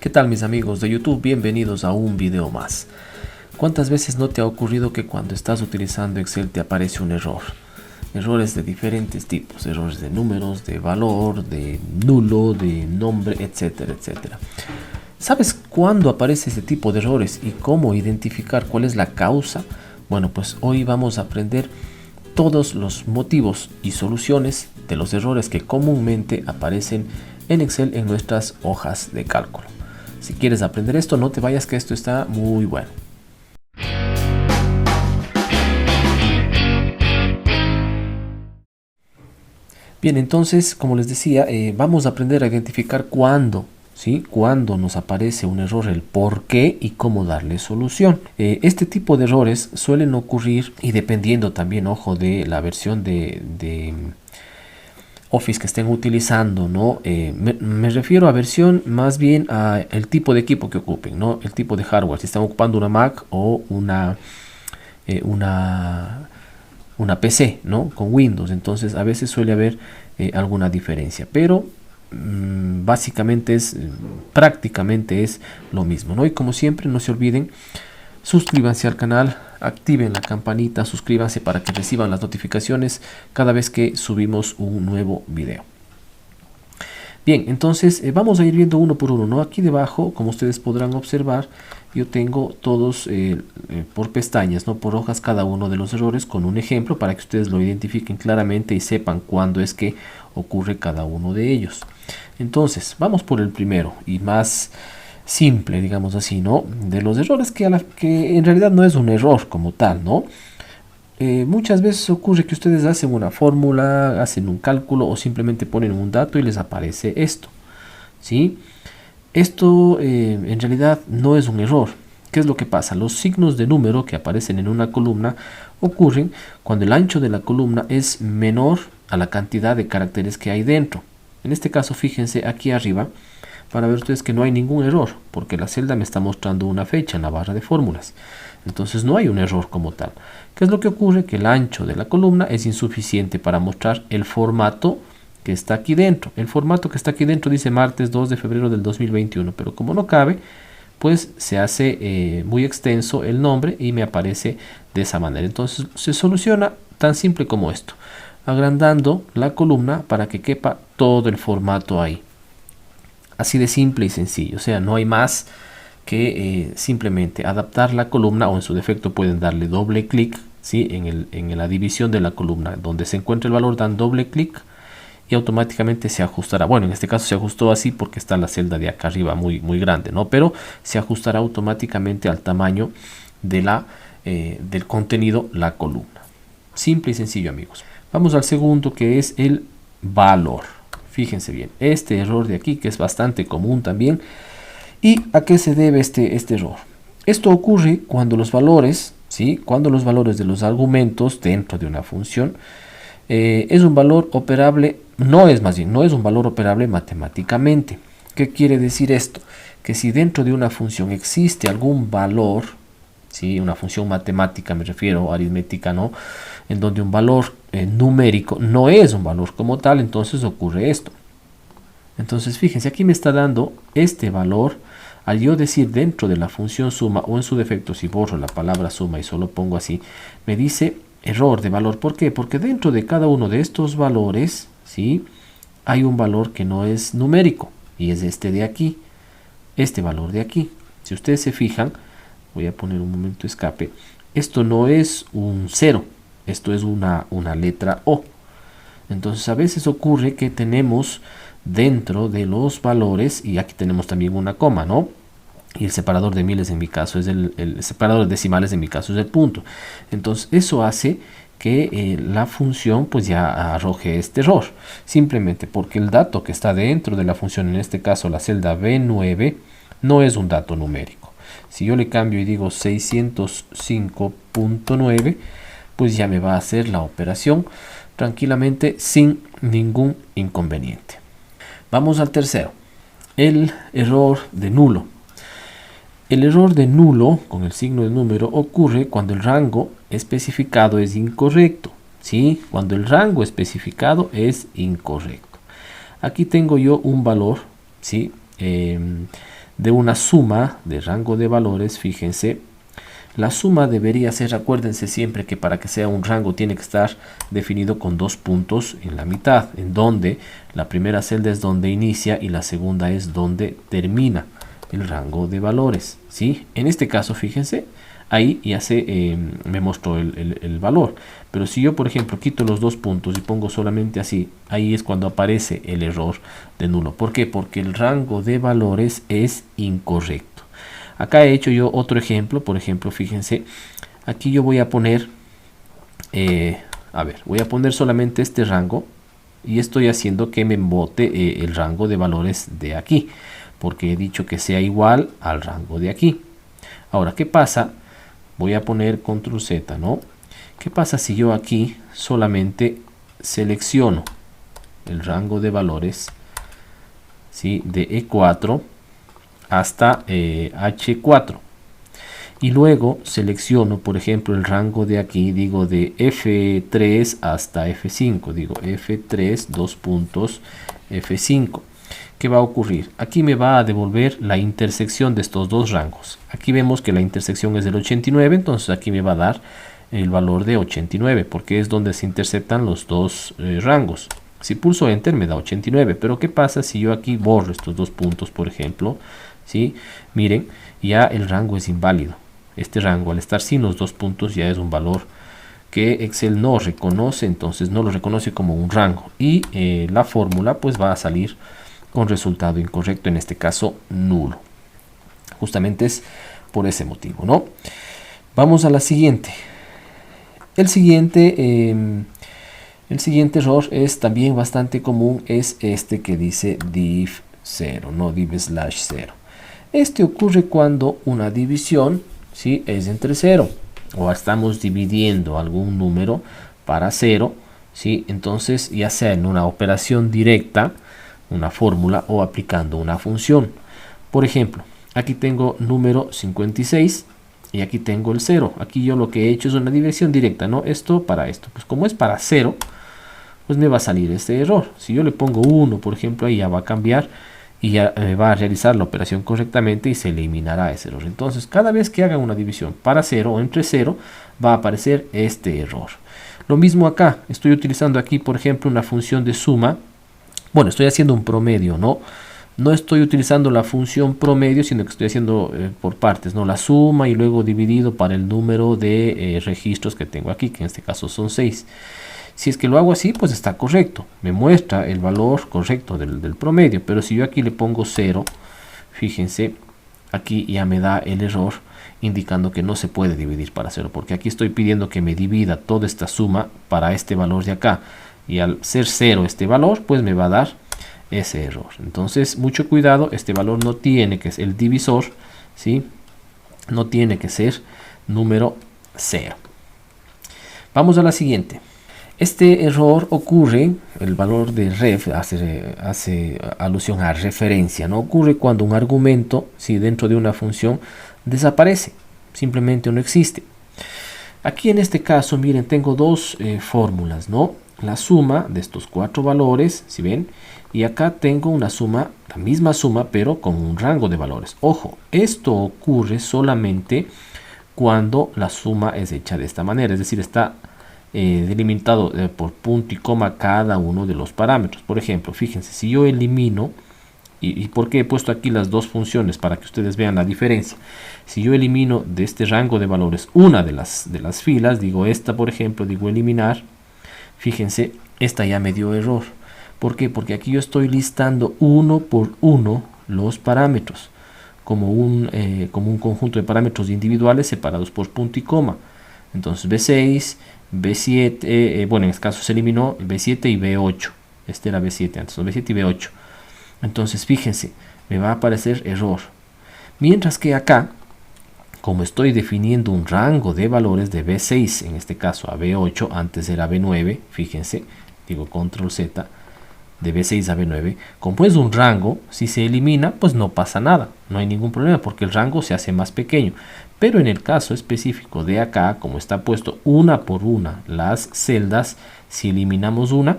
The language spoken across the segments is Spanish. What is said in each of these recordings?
¿Qué tal mis amigos de YouTube? Bienvenidos a un video más. ¿Cuántas veces no te ha ocurrido que cuando estás utilizando Excel te aparece un error? Errores de diferentes tipos, errores de números, de valor, de nulo, de nombre, etcétera, etcétera. ¿Sabes cuándo aparece este tipo de errores y cómo identificar cuál es la causa? Bueno, pues hoy vamos a aprender todos los motivos y soluciones de los errores que comúnmente aparecen en Excel en nuestras hojas de cálculo. Si quieres aprender esto, no te vayas, que esto está muy bueno. Bien, entonces, como les decía, vamos a aprender a identificar cuándo nos aparece un error, el por qué y cómo darle solución. Este tipo de errores suelen ocurrir, y dependiendo también, ojo, de la versión de Office que estén utilizando, ¿no? Me refiero a versión, más bien a el tipo de equipo que ocupen, ¿no? El tipo de hardware, si están ocupando una Mac o una PC, ¿no? Con Windows. Entonces a veces suele haber alguna diferencia, pero básicamente prácticamente es lo mismo, ¿no? Y como siempre, no se olviden, suscríbanse al canal, activen la campanita, suscríbanse para que reciban las notificaciones cada vez que subimos un nuevo video. Bien, entonces vamos a ir viendo uno por uno, ¿no? Aquí debajo, como ustedes podrán observar, yo tengo todos por pestañas, ¿no? Por hojas, cada uno de los errores con un ejemplo para que ustedes lo identifiquen claramente y sepan cuándo es que ocurre cada uno de ellos. Entonces, vamos por el primero y más simple, digamos así, ¿no? De los errores que en realidad no es un error como tal, ¿no? Muchas veces ocurre que ustedes hacen una fórmula, hacen un cálculo o simplemente ponen un dato y les aparece esto, ¿sí? Esto en realidad no es un error. ¿Qué es lo que pasa? Los signos de número que aparecen en una columna ocurren cuando el ancho de la columna es menor a la cantidad de caracteres que hay dentro. En este caso, fíjense aquí arriba para ver ustedes que no hay ningún error, porque la celda me está mostrando una fecha en la barra de fórmulas. Entonces no hay un error como tal. ¿Qué es lo que ocurre? Que el ancho de la columna es insuficiente para mostrar el formato que está aquí dentro. El formato que está aquí dentro dice martes 2 de febrero del 2021, pero como no cabe, pues se hace muy extenso el nombre y me aparece de esa manera. Entonces se soluciona tan simple como esto, agrandando la columna para que quepa todo el formato ahí. Así de simple y sencillo, o sea, no hay más que simplemente adaptar la columna, o en su defecto pueden darle doble clic, ¿sí? en la división de la columna donde se encuentra el valor, dan doble clic y automáticamente se ajustará. Bueno, en este caso se ajustó así porque está la celda de acá arriba muy grande, ¿no? Pero se ajustará automáticamente al tamaño de del contenido, la columna. Simple y sencillo, amigos. Vamos al segundo, que es el valor. Fíjense bien, este error de aquí, que es bastante común también. ¿Y a qué se debe este error? Esto ocurre cuando los valores, ¿sí? Cuando los valores de los argumentos dentro de una función es un valor operable, no es un valor operable matemáticamente. ¿Qué quiere decir esto? Que si dentro de una función existe algún valor, ¿sí? Una función matemática, me refiero, aritmética, ¿no? En donde un valor numérico no es un valor como tal, entonces ocurre esto. Entonces fíjense, aquí me está dando este valor. Al yo decir dentro de la función suma, o en su defecto si borro la palabra suma y solo pongo así, me dice error de valor. ¿Por qué? Porque dentro de cada uno de estos valores, ¿sí? Hay un valor que no es numérico, y es este de aquí, este valor de aquí. Si ustedes se fijan, voy a poner un momento escape, esto no es un 0, esto es una letra O. Entonces a veces ocurre que tenemos dentro de los valores, y aquí tenemos también una coma, ¿no? Y el separador de miles en mi caso es el separador de decimales en mi caso es el punto. Entonces eso hace que la función pues ya arroje este error, simplemente porque el dato que está dentro de la función, en este caso la celda B9, no es un dato numérico. Si yo le cambio y digo 605.9, pues ya me va a hacer la operación tranquilamente sin ningún inconveniente. Vamos al tercero, el error de nulo. El error de nulo con el signo de número ocurre cuando el rango especificado es incorrecto, ¿sí? Cuando el rango especificado es incorrecto. Aquí tengo yo un valor, ¿sí? de una suma de rango de valores, fíjense, la suma debería ser, acuérdense siempre que para que sea un rango tiene que estar definido con dos puntos en la mitad, en donde la primera celda es donde inicia y la segunda es donde termina el rango de valores, ¿sí? En este caso, fíjense, ahí ya me mostró el valor. Pero si yo, por ejemplo, quito los dos puntos y pongo solamente así, ahí es cuando aparece el error de nulo. ¿Por qué? Porque el rango de valores es incorrecto. Acá he hecho yo otro ejemplo. Por ejemplo, fíjense, aquí yo voy a poner, voy a poner solamente este rango. Y estoy haciendo que me bote el rango de valores de aquí, porque he dicho que sea igual al rango de aquí. Ahora, ¿qué pasa? Voy a poner control Z, ¿no? ¿Qué pasa si yo aquí solamente selecciono el rango de valores, ¿sí?, de E4 hasta H4? Y luego selecciono, por ejemplo, el rango de aquí, digo de F3 hasta F5, digo F3, dos puntos, F5. ¿Qué va a ocurrir? Aquí me va a devolver la intersección de estos dos rangos. Aquí vemos que la intersección es del 89, entonces aquí me va a dar el valor de 89, porque es donde se interceptan los dos rangos. Si pulso Enter me da 89, pero ¿qué pasa si yo aquí borro estos dos puntos, por ejemplo? ¿Sí? Miren, ya el rango es inválido. Este rango, al estar sin los dos puntos, ya es un valor que Excel no reconoce, entonces no lo reconoce como un rango. Y la fórmula pues va a salir con resultado incorrecto, en este caso nulo. Justamente es por ese motivo, ¿no? Vamos a la siguiente. El siguiente error es también bastante común, es este que dice div 0, no div/0. Este ocurre cuando una división, ¿sí?, es entre 0, o estamos dividiendo algún número para 0, ¿sí? Entonces, ya sea en una operación directa, una fórmula, o aplicando una función. Por ejemplo, aquí tengo número 56 y aquí tengo el 0. Aquí yo lo que he hecho es una división directa, ¿no? Esto para esto. Pues como es para 0, pues me va a salir este error. Si yo le pongo 1, por ejemplo, ahí ya va a cambiar y ya va a realizar la operación correctamente y se eliminará ese error. Entonces, cada vez que haga una división para 0 o entre 0, va a aparecer este error. Lo mismo acá. Estoy utilizando aquí, por ejemplo, una función de suma. Bueno, estoy haciendo un promedio, ¿no? No estoy utilizando la función promedio, sino que estoy haciendo por partes, ¿no? La suma y luego dividido para el número de registros que tengo aquí, que en este caso son 6. Si es que lo hago así, pues está correcto. Me muestra el valor correcto del promedio. Pero si yo aquí le pongo 0, fíjense, aquí ya me da el error indicando que no se puede dividir para 0. Porque aquí estoy pidiendo que me divida toda esta suma para este valor de acá. Y al ser 0 este valor, pues me va a dar ese error. Entonces, mucho cuidado, este valor no tiene que ser el divisor, ¿sí? No tiene que ser número 0. Vamos a la siguiente. Este error ocurre, el valor de ref hace alusión a referencia, ¿no? Ocurre cuando un argumento, si dentro de una función, desaparece, simplemente no existe. Aquí en este caso, miren, tengo dos fórmulas, ¿no? La suma de estos 4 valores, ¿sí ven? Y acá tengo una suma, la misma suma, pero con un rango de valores. Ojo, esto ocurre solamente cuando la suma es hecha de esta manera, es decir, está delimitado por punto y coma cada uno de los parámetros. Por ejemplo, fíjense, si yo elimino, y ¿por qué he puesto aquí las dos funciones? Para que ustedes vean la diferencia. Si yo elimino de este rango de valores una de las filas, digo esta, por ejemplo, digo eliminar, fíjense, esta ya me dio error. ¿Por qué? Porque aquí yo estoy listando uno por uno los parámetros, como un conjunto de parámetros individuales separados por punto y coma. Entonces B6, B7, bueno, en este caso se eliminó B7 y B8. Este era B7 antes, ¿no? B7 y B8. Entonces, fíjense, me va a aparecer error. Mientras que acá, como estoy definiendo un rango de valores de B6, en este caso a B8, antes era B9, fíjense, digo control Z, de B6 a B9, como es un rango, si se elimina, pues no pasa nada, no hay ningún problema, porque el rango se hace más pequeño. Pero en el caso específico de acá, como está puesto una por una las celdas, si eliminamos una,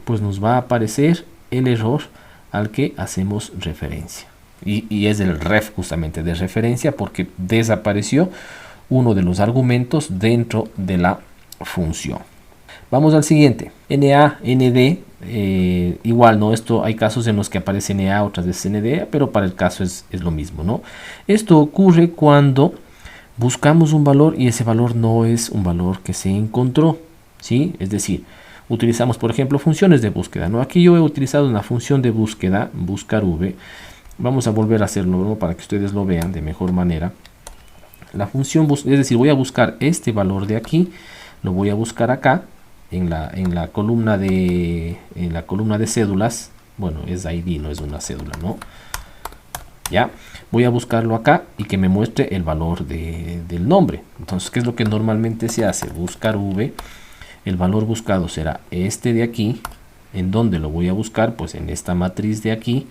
pues nos va a aparecer el error al que hacemos referencia. Y es el ref justamente de referencia porque desapareció uno de los argumentos dentro de la función. Vamos al siguiente, NA, ND, igual, ¿no? Esto hay casos en los que aparece NA, otras veces ND, pero para el caso es lo mismo, ¿no? Esto ocurre cuando buscamos un valor y ese valor no es un valor que se encontró, ¿sí? Es decir, utilizamos, por ejemplo, funciones de búsqueda, ¿no? Aquí yo he utilizado una función de búsqueda, buscar v. Vamos a volver a hacerlo, ¿no? Para que ustedes lo vean de mejor manera. La función, es decir, voy a buscar este valor de aquí, lo voy a buscar acá, en la columna de cédulas. Bueno, es ID, no es una cédula, ¿no? Ya, voy a buscarlo acá y que me muestre el valor del nombre. Entonces, ¿qué es lo que normalmente se hace? Buscar v, el valor buscado será este de aquí. ¿En dónde lo voy a buscar? Pues en esta matriz de aquí.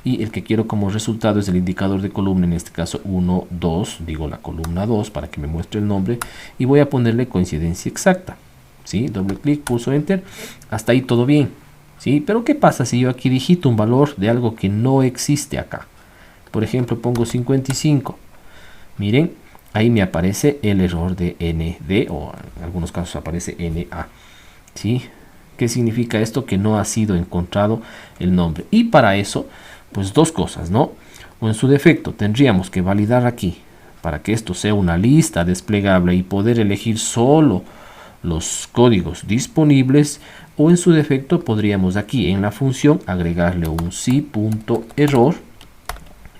Y el que quiero como resultado es el indicador de columna, en este caso 1, 2, digo la columna 2 para que me muestre el nombre. Y voy a ponerle coincidencia exacta. ¿Sí? Doble clic, pulso enter, hasta ahí todo bien, ¿sí? Pero ¿qué pasa si yo aquí digito un valor de algo que no existe acá? Por ejemplo, pongo 55. Miren, ahí me aparece el error de ND, o en algunos casos aparece NA, ¿sí? ¿Qué significa esto? Que no ha sido encontrado el nombre. Y para eso, pues dos cosas, ¿no? O en su defecto, tendríamos que validar aquí, para que esto sea una lista desplegable y poder elegir solo los códigos disponibles, o en su defecto podríamos aquí en la función agregarle un si.error,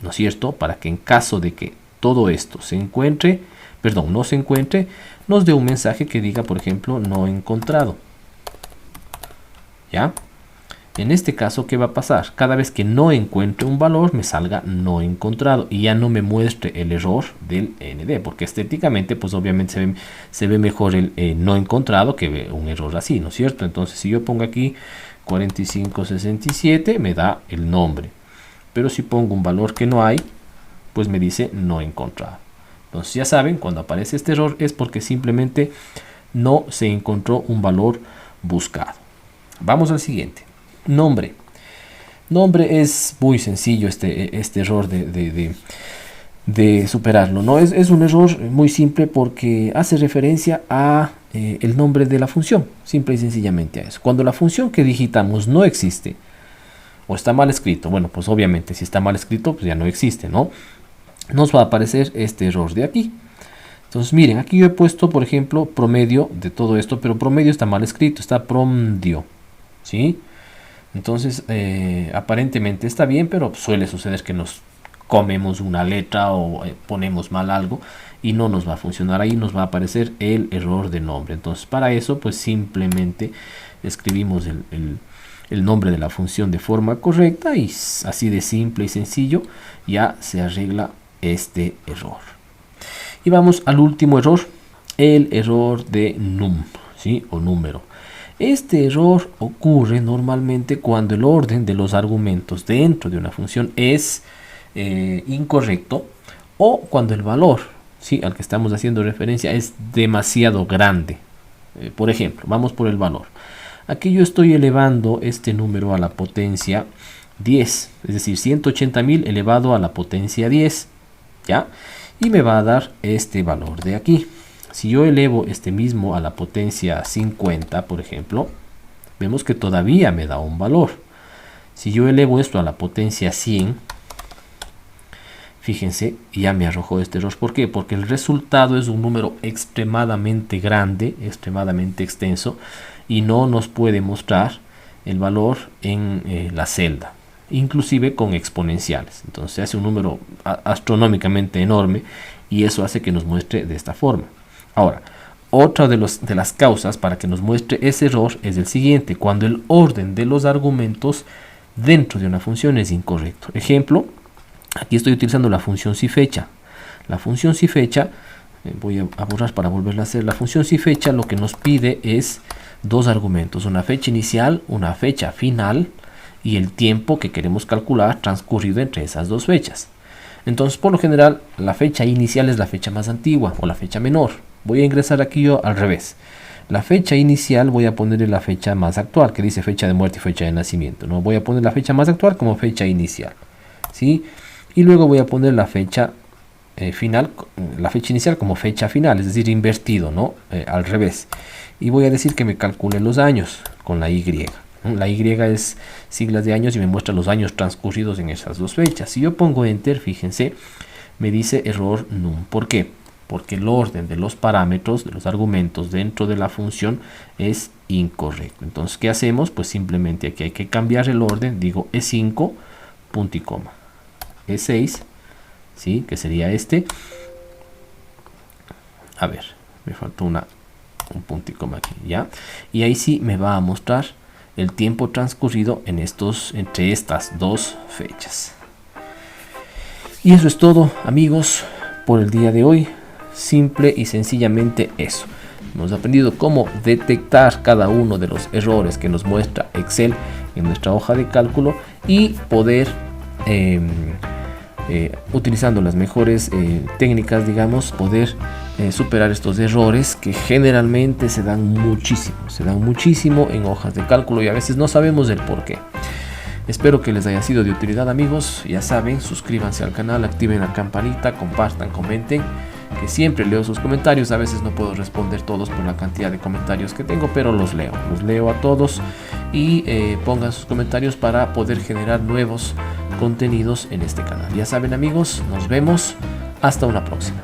¿no es cierto? Para que en caso de que todo esto se encuentre, perdón, no se encuentre, nos dé un mensaje que diga, por ejemplo, no encontrado. ¿Ya? En este caso, ¿qué va a pasar? Cada vez que no encuentre un valor, me salga no encontrado y ya no me muestre el error del ND, porque estéticamente, pues obviamente se ve mejor el no encontrado que un error así, ¿no es cierto? Entonces, si yo pongo aquí 4567, me da el nombre. Pero si pongo un valor que no hay, pues me dice no encontrado. Entonces, ya saben, cuando aparece este error es porque simplemente no se encontró un valor buscado. Vamos al siguiente. Nombre. Nombre es muy sencillo este error de superarlo, ¿no? Es un error muy simple porque hace referencia a el nombre de la función, simple y sencillamente a eso. Cuando la función que digitamos no existe o está mal escrito, bueno, pues obviamente si está mal escrito, pues ya no existe, ¿no? Nos va a aparecer este error de aquí. Entonces miren, aquí yo he puesto, por ejemplo, promedio de todo esto, pero promedio está mal escrito, está promedio, ¿sí? Entonces, aparentemente está bien, pero suele suceder que nos comemos una letra o ponemos mal algo y no nos va a funcionar. Ahí nos va a aparecer el error de nombre. Entonces, para eso, pues simplemente escribimos el nombre de la función de forma correcta y así de simple y sencillo ya se arregla este error. Y vamos al último error, el error de num, ¿sí? O número. Este error ocurre normalmente cuando el orden de los argumentos dentro de una función es incorrecto o cuando el valor, ¿sí?, al que estamos haciendo referencia es demasiado grande. Por ejemplo, vamos por el valor. Aquí yo estoy elevando este número a la potencia 10, es decir, 180.000 elevado a la potencia 10, ¿ya? Y me va a dar este valor de aquí. Si yo elevo este mismo a la potencia 50, por ejemplo, vemos que todavía me da un valor. Si yo elevo esto a la potencia 100, fíjense, ya me arrojó este error. ¿Por qué? Porque el resultado es un número extremadamente grande, extremadamente extenso, y no nos puede mostrar el valor en la celda, inclusive con exponenciales. Entonces se hace un número astronómicamente enorme y eso hace que nos muestre de esta forma. Ahora, otra de las causas para que nos muestre ese error es el siguiente: cuando el orden de los argumentos dentro de una función es incorrecto. Ejemplo, aquí estoy utilizando la función si_fecha. La función si_fecha, voy a borrar para volverla a hacer. La función si_fecha lo que nos pide es dos argumentos: una fecha inicial, una fecha final y el tiempo que queremos calcular transcurrido entre esas dos fechas. Entonces, por lo general, la fecha inicial es la fecha más antigua o la fecha menor. Voy a ingresar aquí yo al revés. La fecha inicial voy a ponerle la fecha más actual, que dice fecha de muerte y fecha de nacimiento, ¿no? Voy a poner la fecha más actual como fecha inicial, ¿sí? y luego voy a poner la fecha final, la fecha inicial como fecha final, es decir, invertido, ¿no? Al revés. Y voy a decir que me calcule los años con la Y. La Y es siglas de años y me muestra los años transcurridos en esas dos fechas. Si yo pongo Enter, fíjense, me dice error num. ¿Por qué? Porque el orden de los parámetros, de los argumentos dentro de la función es incorrecto. Entonces, ¿qué hacemos? Pues simplemente aquí hay que cambiar el orden. Digo E5, punto y coma. E6, ¿sí? Que sería este. A ver, me faltó un punto y coma aquí, ¿ya? Y ahí sí me va a mostrar el tiempo transcurrido entre estas dos fechas. Y eso es todo, amigos, por el día de hoy. Simple y sencillamente eso. Hemos aprendido cómo detectar cada uno de los errores que nos muestra Excel en nuestra hoja de cálculo y poder, utilizando las mejores técnicas, digamos, poder superar estos errores que generalmente se dan muchísimo en hojas de cálculo y a veces no sabemos el por qué. Espero que les haya sido de utilidad, amigos. Ya saben, suscríbanse al canal, activen la campanita, compartan, comenten, que siempre leo sus comentarios. A veces no puedo responder todos por la cantidad de comentarios que tengo, pero los leo a todos y pongan sus comentarios para poder generar nuevos contenidos en este canal. Ya saben, amigos, nos vemos hasta una próxima.